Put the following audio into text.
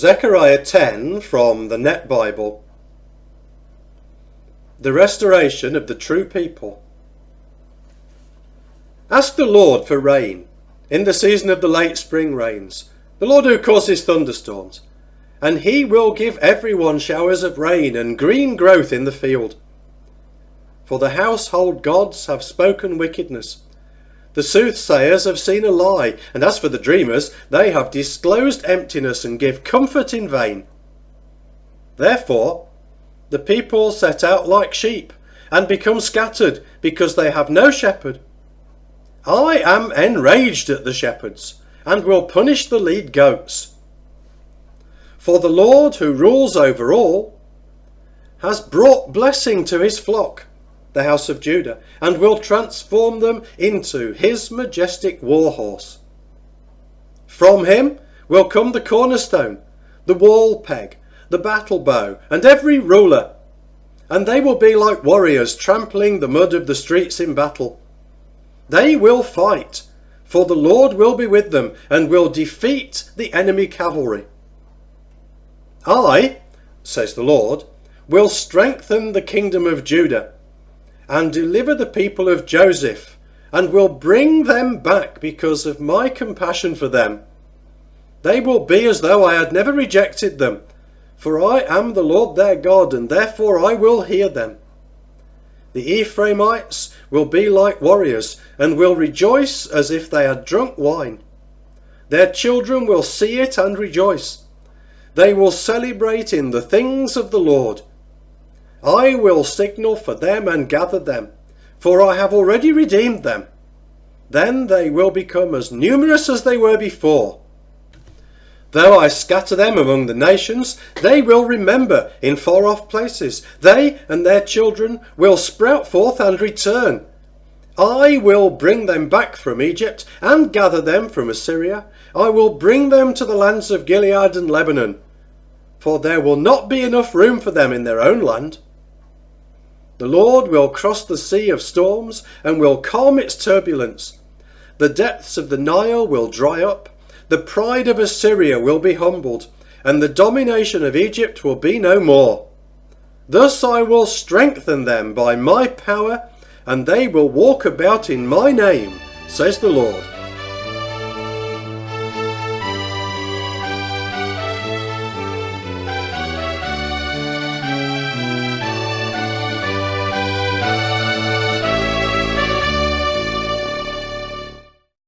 Zechariah 10 from the Net Bible. The restoration of the true people. Ask the Lord for rain in the season of the late spring rains, the Lord who causes thunderstorms, and he will give everyone showers of rain and green growth in the field. For the household gods have spoken wickedness. The soothsayers have seen a lie, and as for the dreamers, they have disclosed emptiness and give comfort in vain. Therefore, the people set out like sheep and become scattered because they have no shepherd. I am enraged at the shepherds and will punish the lead goats. For the Lord who rules over all has brought blessing to his flock, the house of Judah, and will transform them into his majestic war horse. From him will come the cornerstone, the wall peg, the battle bow, and every ruler, and they will be like warriors trampling the mud of the streets in battle. They will fight, for the Lord will be with them and will defeat the enemy cavalry. I, says the Lord, will strengthen the kingdom of Judah and deliver the people of Joseph, and will bring them back because of my compassion for them. They will be as though I had never rejected them, for I am the Lord their God, and therefore I will hear them. The Ephraimites will be like warriors, and will rejoice as if they had drunk wine. Their children will see it and rejoice. They will celebrate in the things of the Lord. I will signal for them and gather them, for I have already redeemed them. Then they will become as numerous as they were before. Though I scatter them among the nations, they will remember in far-off places. They and their children will sprout forth and return. I will bring them back from Egypt and gather them from Assyria. I will bring them to the lands of Gilead and Lebanon, for there will not be enough room for them in their own land. The Lord will cross the sea of storms and will calm its turbulence. The depths of the Nile will dry up. The pride of Assyria will be humbled, and the domination of Egypt will be no more. Thus I will strengthen them by my power, and they will walk about in my name, says the Lord.